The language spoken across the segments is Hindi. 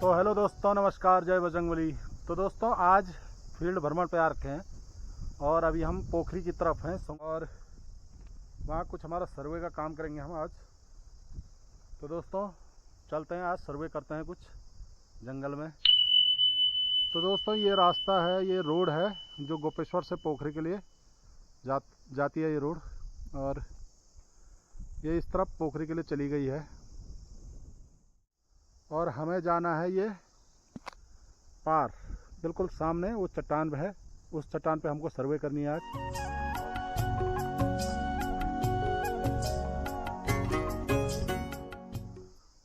तो हेलो दोस्तों, नमस्कार, जय बजरंगबली। तो दोस्तों आज फील्ड भ्रमण पे आ रखे हैं और अभी हम पोखरी की तरफ हैं और वहाँ कुछ हमारा सर्वे का काम करेंगे हम आज। तो दोस्तों चलते हैं, आज सर्वे करते हैं कुछ जंगल में। तो दोस्तों ये रास्ता है, ये रोड है जो गोपेश्वर से पोखरी के लिए जाती है ये रोड, और ये इस तरफ पोखरी के लिए चली गई है। और हमें जाना है ये पार, बिल्कुल सामने वो चट्टान है, उस चट्टान पे हमको सर्वे करनी है आज।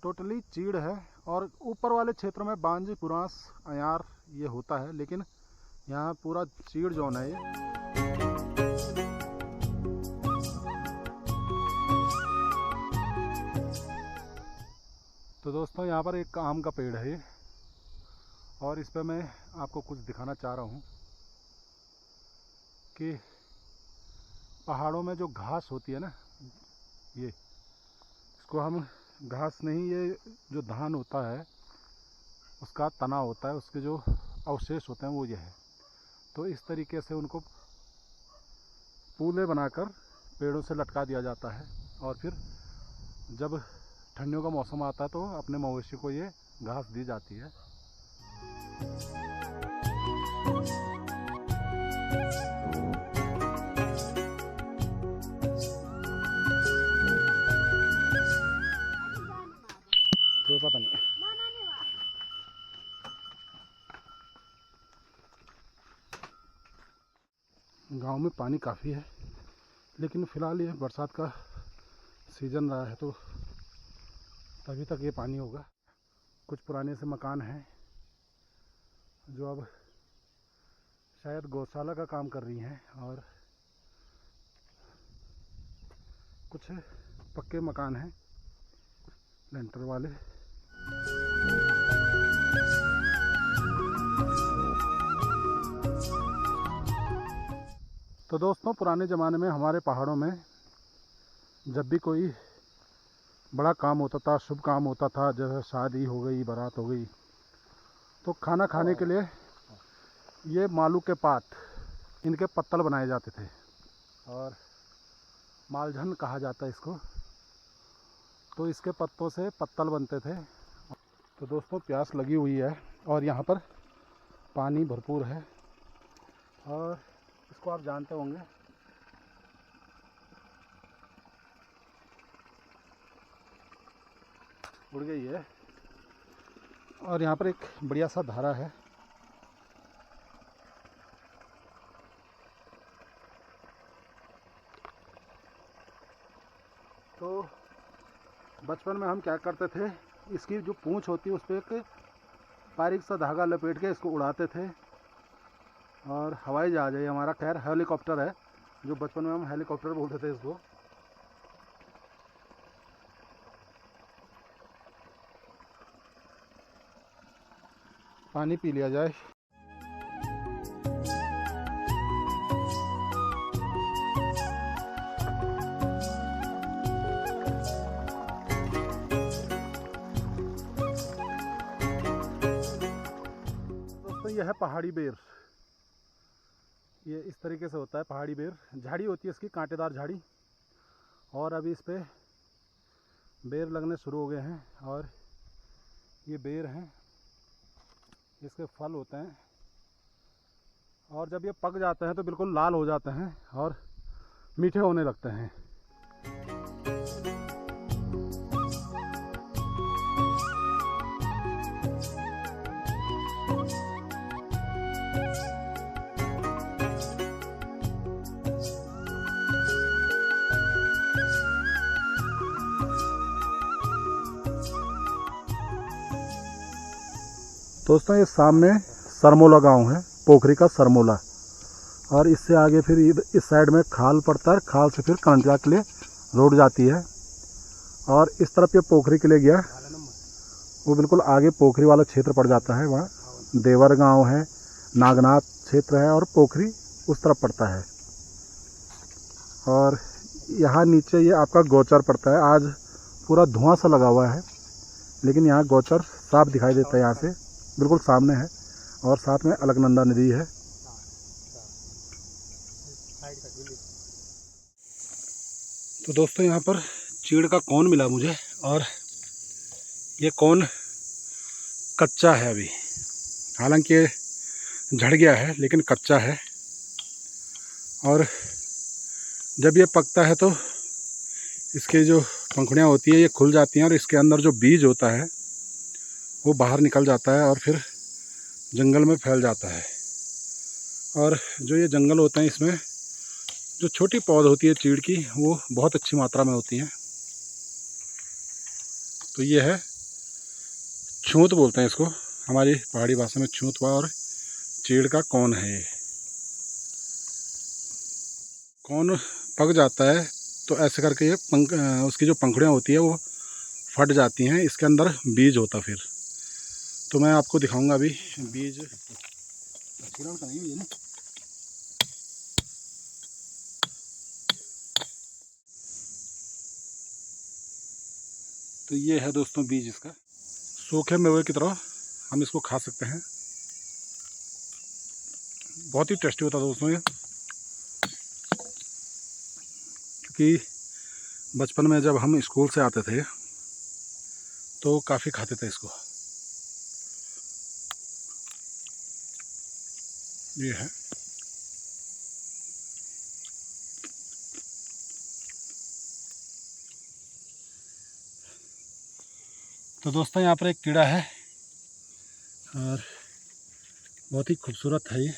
टोटली चीड़ है और ऊपर वाले क्षेत्र में बांज, कुरांस, अयार ये होता है, लेकिन यहाँ पूरा चीड़ जोन है ये। तो दोस्तों यहाँ पर एक आम का पेड़ है और इस पर मैं आपको कुछ दिखाना चाह रहा हूँ कि पहाड़ों में जो घास होती है ना, ये इसको हम घास नहीं, ये जो धान होता है उसका तना होता है, उसके जो अवशेष होते हैं वो ये है। तो इस तरीके से उनको पूले बनाकर पेड़ों से लटका दिया जाता है और फिर जब ठंडियों का मौसम आता है तो अपने मवेशी को ये घास दी जाती है। तो पता नहीं, गांव में पानी काफ़ी है, लेकिन फ़िलहाल ये बरसात का सीज़न रहा है तो तभी तक ये पानी होगा। कुछ पुराने से मकान हैं जो अब शायद गौशाला का काम कर रही हैं, और कुछ पक्के मकान हैं लेंटर वाले। तो दोस्तों पुराने ज़माने में हमारे पहाड़ों में जब भी कोई बड़ा काम होता था, शुभ काम होता था, जैसे शादी हो गई, बारात हो गई, तो खाना खाने के लिए ये मालू के पात, इनके पत्तल बनाए जाते थे और मालझन कहा जाता है इसको। तो इसके पत्तों से पत्तल बनते थे। तो दोस्तों प्यास लगी हुई है और यहाँ पर पानी भरपूर है, और इसको आप जानते होंगे, उड़ गई है। और यहाँ पर एक बढ़िया सा धारा है। तो बचपन में हम क्या करते थे, इसकी जो पूंछ होती है उस पर एक बारीक सा धागा लपेट के इसको उड़ाते थे। और हवाई जहाज है हमारा, खैर हेलीकॉप्टर है, जो बचपन में हम हेलीकॉप्टर बोलते थे इसको। पानी पी लिया जाए। दोस्तों यह है पहाड़ी बेर। ये इस तरीके से होता है पहाड़ी बेर। झाड़ी होती है इसकी, कांटेदार झाड़ी, और अभी इस पे बेर लगने शुरू हो गए हैं। और ये बेर हैं, इसके फल होते हैं, और जब ये पक जाते हैं तो बिल्कुल लाल हो जाते हैं और मीठे होने लगते हैं। दोस्तों ये सामने सरमोला गांव है, पोखरी का सरमोला, और इससे आगे फिर इस साइड में खाल पड़ता है, खाल से फिर करंजा के लिए रोड जाती है। और इस तरफ ये पोखरी के लिए गया, वो बिल्कुल आगे पोखरी वाला क्षेत्र पड़ जाता है। वहाँ देवर गांव है, नागनाथ क्षेत्र है, और पोखरी उस तरफ पड़ता है। और यहाँ नीचे ये आपका गौचर पड़ता है। आज पूरा धुआं सा लगा हुआ है, लेकिन यहाँ गौचर साफ दिखाई देता है यहाँ से, बिल्कुल सामने है। और साथ में अलकनंदा नदी है। तो दोस्तों यहाँ पर चीड़ का कोन मिला मुझे, और ये कोन कच्चा है अभी, हालांकि ये झड़ गया है लेकिन कच्चा है। और जब ये पकता है तो इसके जो पंखुड़ियाँ होती है ये खुल जाती हैं और इसके अंदर जो बीज होता है वो बाहर निकल जाता है और फिर जंगल में फैल जाता है। और जो ये जंगल होते हैं इसमें जो छोटी पौध होती है चीड़ की वो बहुत अच्छी मात्रा में होती है। तो ये है छूत बोलते हैं इसको, हमारी पहाड़ी भाषा में छूत हुआ, और चीड़ का कोन है ये। कोन पक जाता है तो ऐसे करके ये उसकी जो पंखुड़ियाँ होती है वो फट जाती हैं, इसके अंदर बीज होता फिर। तो मैं आपको दिखाऊंगा अभी बीज। तो ये है दोस्तों बीज इसका। सूखे मेवे की तरह हम इसको खा सकते हैं, बहुत ही टेस्टी होता है दोस्तों ये। क्योंकि बचपन में जब हम स्कूल से आते थे तो काफ़ी खाते थे इसको। ये है। तो दोस्तों यहाँ पर एक कीड़ा है और बहुत ही खूबसूरत है ये।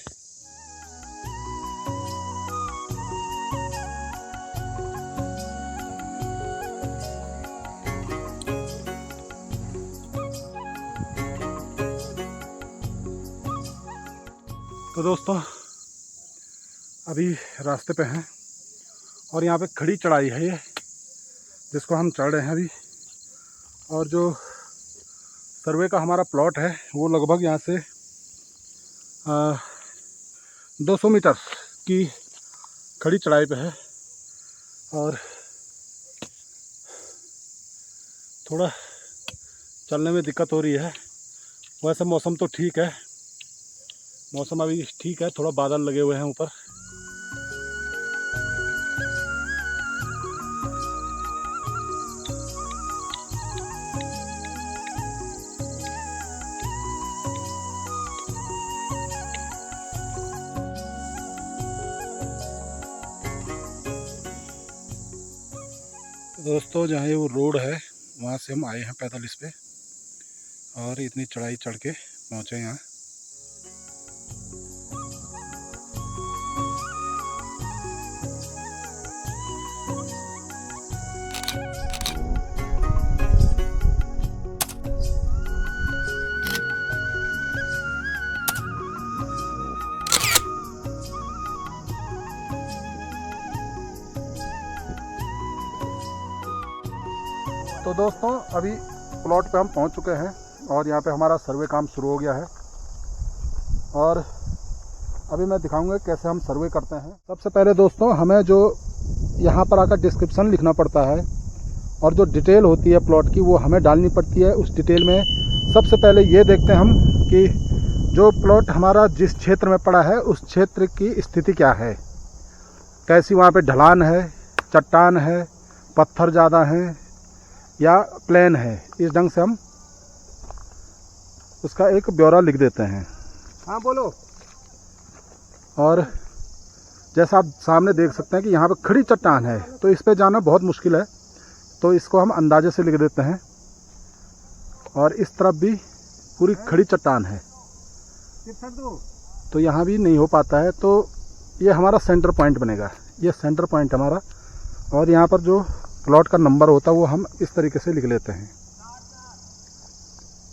तो दोस्तों अभी रास्ते पे हैं और यहाँ पे खड़ी चढ़ाई है ये, जिसको हम चढ़ रहे हैं अभी। और जो सर्वे का हमारा प्लॉट है वो लगभग यहाँ से 200 मीटर की खड़ी चढ़ाई पे है। और थोड़ा चलने में दिक्कत हो रही है। वैसे मौसम तो ठीक है, मौसम अभी ठीक है, थोड़ा बादल लगे हुए हैं ऊपर। दोस्तों जहाँ ये वो रोड है वहाँ से हम आए हैं पैदल इस पे, और इतनी चढ़ाई चढ़ के पहुँचे यहाँ। तो दोस्तों अभी प्लॉट पे हम पहुंच चुके हैं और यहाँ पे हमारा सर्वे काम शुरू हो गया है। और अभी मैं दिखाऊंगा कैसे हम सर्वे करते हैं। सबसे पहले दोस्तों हमें जो यहाँ पर आकर डिस्क्रिप्शन लिखना पड़ता है और जो डिटेल होती है प्लॉट की वो हमें डालनी पड़ती है। उस डिटेल में सबसे पहले ये देखते हैं हम कि जो प्लॉट हमारा जिस क्षेत्र में पड़ा है उस क्षेत्र की स्थिति क्या है, कैसी वहाँ पे ढलान है, चट्टान है, पत्थर ज़्यादा हैं या प्लेन है। इस ढंग से हम उसका एक ब्यौरा लिख देते हैं। हाँ बोलो। और जैसा आप सामने देख सकते हैं कि यहाँ पे खड़ी चट्टान है तो इस पे जाना बहुत मुश्किल है, तो इसको हम अंदाजे से लिख देते हैं। और इस तरफ भी पूरी खड़ी चट्टान है तो यहाँ भी नहीं हो पाता है, तो ये हमारा सेंटर पॉइंट बनेगा। ये सेंटर पॉइंट हमारा, और यहाँ पर जो प्लॉट का नंबर होता है वो हम इस तरीके से लिख लेते हैं।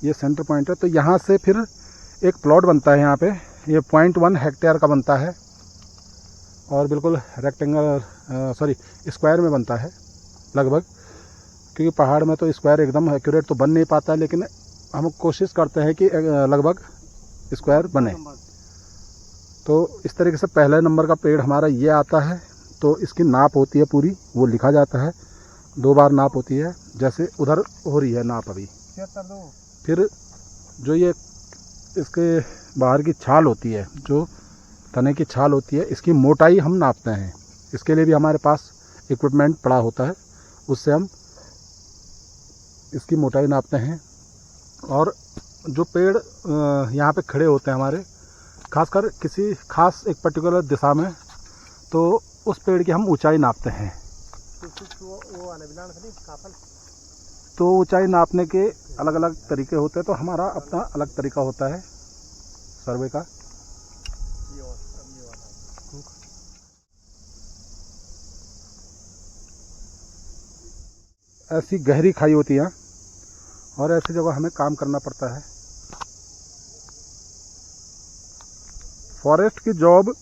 ये सेंटर पॉइंट है। तो यहाँ से फिर एक प्लॉट बनता है यहाँ पे, ये 0.1 हेक्टेयर का बनता है और बिल्कुल रेक्टेंगल स्क्वायर में बनता है लगभग, क्योंकि पहाड़ में तो स्क्वायर एकदम एक्यूरेट तो बन नहीं पाता है, लेकिन हम कोशिश करते हैं कि लगभग स्क्वायर बने। तो इस तरीके से पहले नंबर का पेड़ हमारा ये आता है। तो इसकी नाप होती है पूरी, वो लिखा जाता है। 2 बार नाप होती है, जैसे उधर हो रही है नाप अभी। फिर जो ये इसके बाहर की छाल होती है, जो तने की छाल होती है, इसकी मोटाई हम नापते हैं। इसके लिए भी हमारे पास इक्विपमेंट पड़ा होता है, उससे हम इसकी मोटाई नापते हैं। और जो पेड़ यहाँ पे खड़े होते हैं हमारे, खासकर किसी खास एक पर्टिकुलर दिशा में, तो उस पेड़ की हम ऊंचाई नापते हैं। तो ऊंचाई नापने के अलग अलग तरीके होते हैं, तो हमारा अपना अलग तरीका होता है सर्वे का। ऐसी गहरी खाई होती है और ऐसी जगह हमें काम करना पड़ता है। फॉरेस्ट की जॉब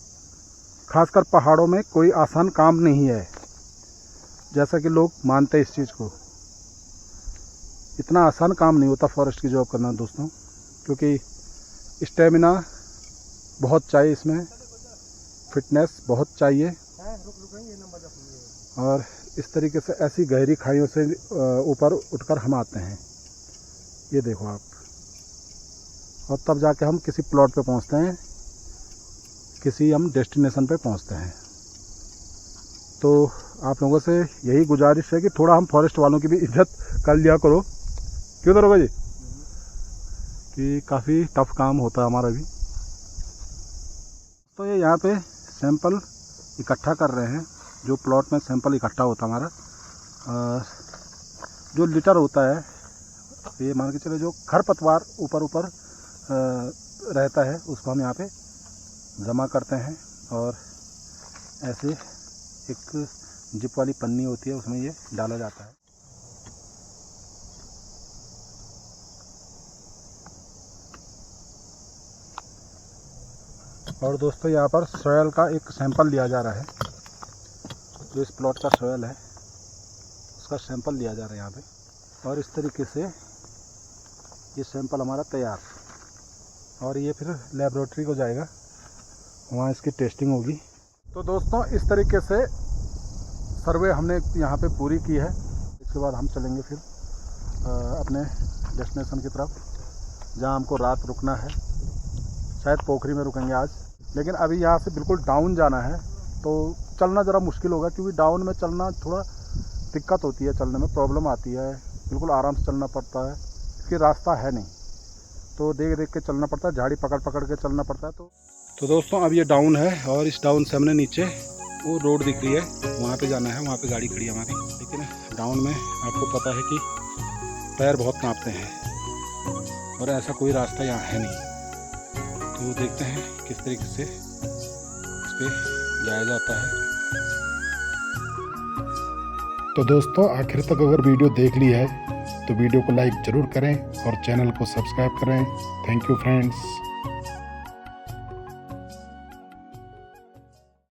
खासकर पहाड़ों में कोई आसान काम नहीं है, जैसा कि लोग मानते हैं इस चीज़ को। इतना आसान काम नहीं होता फॉरेस्ट की जॉब करना दोस्तों, क्योंकि स्टेमिना बहुत चाहिए, इसमें फिटनेस बहुत चाहिए। और इस तरीके से ऐसी गहरी खाइयों से ऊपर उठकर हम आते हैं, ये देखो आप। और तब जाके हम किसी प्लॉट पे पहुंचते हैं, किसी हम डेस्टिनेशन पे पहुंचते हैं। तो आप लोगों से यही गुजारिश है कि थोड़ा हम फॉरेस्ट वालों की भी इज्जत कर लिया करो, क्यों दरोगा जी, कि काफ़ी टफ काम होता है हमारा भी। तो ये यहाँ पे सैंपल इकट्ठा कर रहे हैं, जो प्लॉट में सैंपल इकट्ठा होता है हमारा, जो लिटर होता है, ये मान के चले जो खरपतवार ऊपर रहता है, उसको हम यहाँ पे जमा करते हैं। और ऐसे एक जिप वाली पन्नी होती है, उसमें ये डाला जाता है। और दोस्तों यहाँ पर सॉयल का एक सैंपल लिया जा रहा है, जो इस प्लॉट का सॉयल है उसका सैंपल लिया जा रहा है यहाँ पे। और इस तरीके से ये सैंपल हमारा तैयार, और ये फिर लेबोरेटरी को जाएगा, वहाँ इसकी टेस्टिंग होगी। तो दोस्तों इस तरीके से सर्वे हमने यहाँ पे पूरी की है। इसके बाद हम चलेंगे फिर अपने डेस्टिनेशन की तरफ, जहाँ हमको रात रुकना है। शायद पोखरी में रुकेंगे आज, लेकिन अभी यहाँ से बिल्कुल डाउन जाना है, तो चलना ज़रा मुश्किल होगा, क्योंकि डाउन में चलना थोड़ा दिक्कत होती है, चलने में प्रॉब्लम आती है। बिल्कुल आराम से चलना पड़ता है, इसकी रास्ता है नहीं, तो देख देख के चलना पड़ता है, झाड़ी पकड़ पकड़ के चलना पड़ता है। तो दोस्तों अब ये डाउन है, और इस डाउन से हमने नीचे वो रोड दिख रही है, वहाँ पे जाना है। वहाँ पे गाड़ी खड़ी है हमारी, लेकिन डाउन में आपको पता है कि पैर बहुत कांपते हैं, और ऐसा कोई रास्ता यहाँ है नहीं। तो देखते हैं किस तरीके से इस पर जाया जाता है। तो दोस्तों आखिर तक अगर वीडियो देख ली है तो वीडियो को लाइक ज़रूर करें और चैनल को सब्सक्राइब करें। Thank you friends.